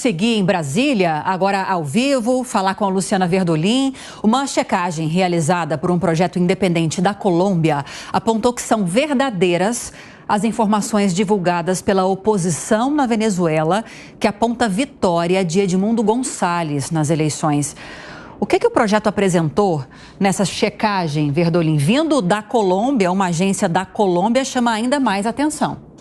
seguir em Brasília, agora ao vivo, falar com a Luciana Verdolim. Uma checagem realizada por um projeto independente da Colômbia apontou que são verdadeiras as informações divulgadas pela oposição na Venezuela, que aponta vitória de Edmundo Gonçalves nas eleições. O que o projeto apresentou nessa checagem, Verdolim? Vindo da Colômbia, uma agência da Colômbia, chama ainda mais atenção.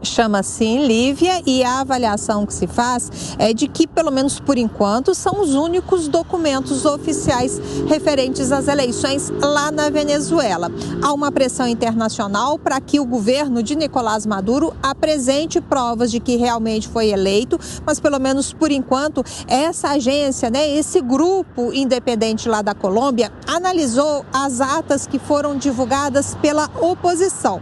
Chama sim, Lívia, e a avaliação que se faz é de que, pelo menos por enquanto, são os únicos documentos oficiais referentes às eleições lá na Venezuela. Há uma pressão internacional para que o governo de Nicolás Maduro apresente provas de que realmente foi eleito, mas pelo menos por enquanto essa agência, esse grupo independente lá da Colômbia, analisou as atas que foram divulgadas pela oposição.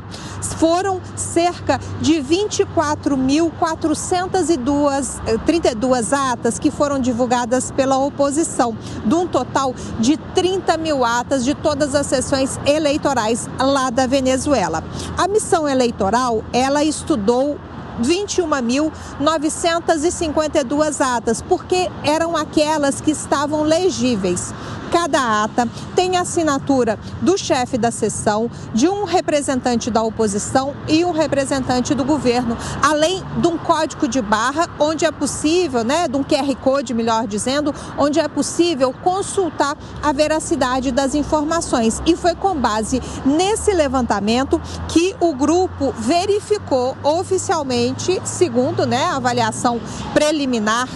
Foram cerca de 24.432 atas que foram divulgadas pela oposição, de um total de 30 mil atas de todas as sessões eleitorais lá da Venezuela. A missão eleitoral, ela estudou 21.952 atas, porque eram aquelas que estavam legíveis. Cada ata tem a assinatura do chefe da sessão, de um representante da oposição e um representante do governo, além de um código de barra, onde é possível, de um QR Code, melhor dizendo, onde é possível consultar a veracidade das informações. E foi com base nesse levantamento que o grupo verificou oficialmente, segundo a avaliação preliminar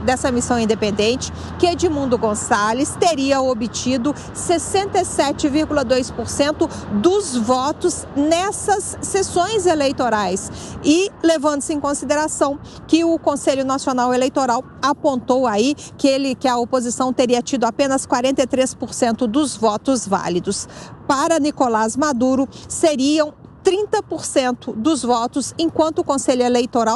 dessa missão independente, que Edmundo Gonçalves teria obtido 67,2% dos votos nessas sessões eleitorais. E levando-se em consideração que o Conselho Nacional Eleitoral apontou aí que a oposição teria tido apenas 43% dos votos válidos. Para Nicolás Maduro, seriam 30% dos votos, enquanto o Conselho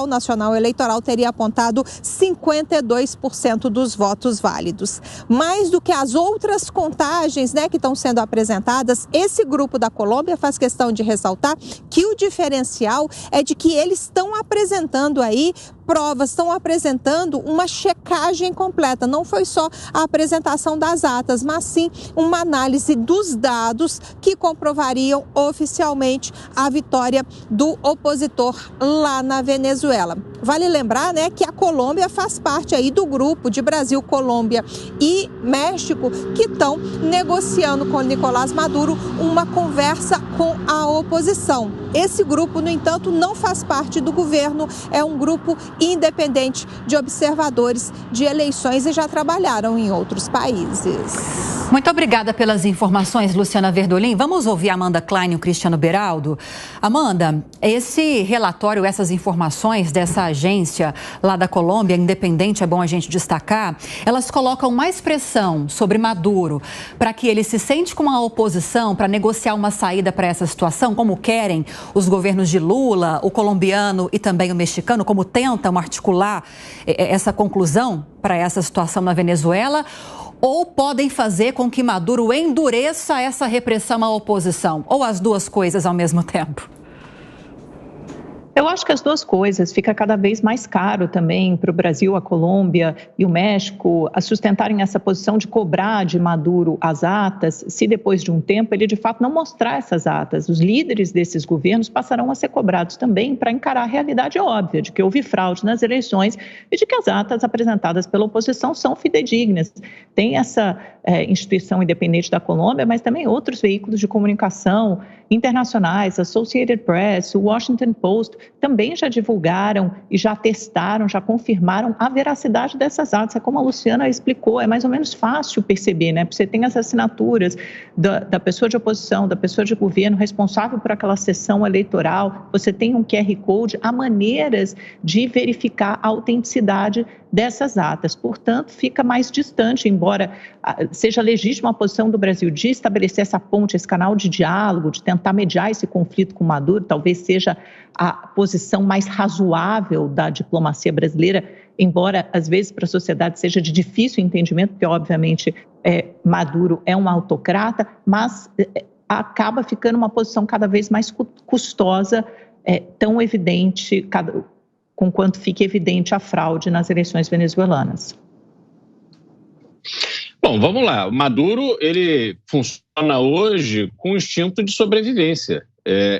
Nacional Eleitoral teria apontado 52% dos votos válidos. Mais do que as outras contagens que estão sendo apresentadas, esse grupo da Colômbia faz questão de ressaltar que o diferencial é de que eles estão apresentando aí provas, estão apresentando uma checagem completa. Não foi só a apresentação das atas, mas sim uma análise dos dados que comprovariam oficialmente a vitória do opositor lá na Venezuela. Vale lembrar, que a Colômbia faz parte aí do grupo de Brasil, Colômbia e México, que estão negociando com Nicolás Maduro uma conversa com a oposição. Esse grupo, no entanto, não faz parte do governo, é um grupo independente de observadores de eleições e já trabalharam em outros países. Muito obrigada pelas informações, Luciana Verdolim. Vamos ouvir a Amanda Klein e o Cristiano Beraldo. Amanda, esse relatório, essas informações dessa agência lá da Colômbia, independente, é bom a gente destacar, elas colocam mais pressão sobre Maduro para que ele se sente com a oposição para negociar uma saída para essa situação, como querem os governos de Lula, o colombiano e também o mexicano, como tentam articular essa conclusão para essa situação na Venezuela, ou podem fazer com que Maduro endureça essa repressão à oposição, ou as duas coisas ao mesmo tempo? Eu acho que as duas coisas. Fica cada vez mais caro também para o Brasil, a Colômbia e o México a sustentarem essa posição de cobrar de Maduro as atas, se depois de um tempo ele de fato não mostrar essas atas. Os líderes desses governos passarão a ser cobrados também para encarar a realidade óbvia de que houve fraude nas eleições e de que as atas apresentadas pela oposição são fidedignas. Tem essa instituição independente da Colômbia, mas também outros veículos de comunicação internacionais, Associated Press, o Washington Post, também já divulgaram e já testaram, já confirmaram a veracidade dessas atas. É como a Luciana explicou, é mais ou menos fácil perceber, Porque você tem as assinaturas da pessoa de oposição, da pessoa de governo responsável por aquela sessão eleitoral, você tem um QR Code, há maneiras de verificar a autenticidade dessas atas. Portanto, fica mais distante, embora seja legítima a posição do Brasil de estabelecer essa ponte, esse canal de diálogo, de tentar mediar esse conflito com Maduro, talvez seja a posição mais razoável da diplomacia brasileira, embora às vezes para a sociedade seja de difícil entendimento, porque obviamente Maduro é um autocrata, mas acaba ficando uma posição cada vez mais custosa, tão evidente, conquanto fique evidente a fraude nas eleições venezuelanas. Bom, vamos lá. O Maduro, ele funciona hoje com instinto de sobrevivência.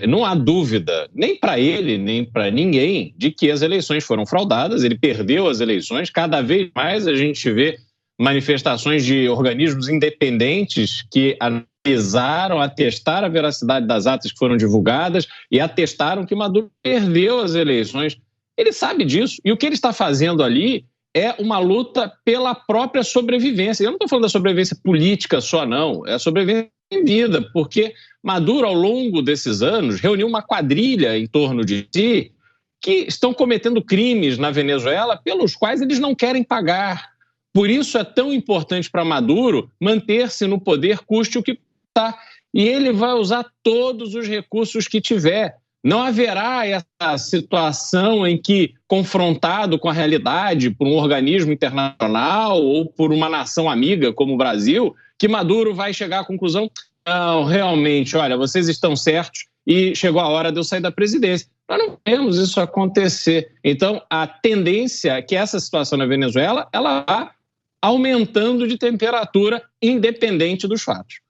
Não há dúvida, nem para ele, nem para ninguém, de que as eleições foram fraudadas. Ele perdeu as eleições. Cada vez mais a gente vê manifestações de organismos independentes que analisaram, atestaram a veracidade das atas que foram divulgadas e atestaram que Maduro perdeu as eleições. Ele sabe disso. E o que ele está fazendo ali é uma luta pela própria sobrevivência. Eu não estou falando da sobrevivência política só, não. É a sobrevivência em vida, porque Maduro, ao longo desses anos, reuniu uma quadrilha em torno de si que estão cometendo crimes na Venezuela pelos quais eles não querem pagar. Por isso é tão importante para Maduro manter-se no poder, custe o que custar. E ele vai usar todos os recursos que tiver. Não haverá essa situação em que, confrontado com a realidade por um organismo internacional ou por uma nação amiga como o Brasil, que Maduro vai chegar à conclusão: não, realmente, olha, vocês estão certos e chegou a hora de eu sair da presidência. Nós não vemos isso acontecer. Então, a tendência é que essa situação na Venezuela ela vá aumentando de temperatura, independente dos fatos.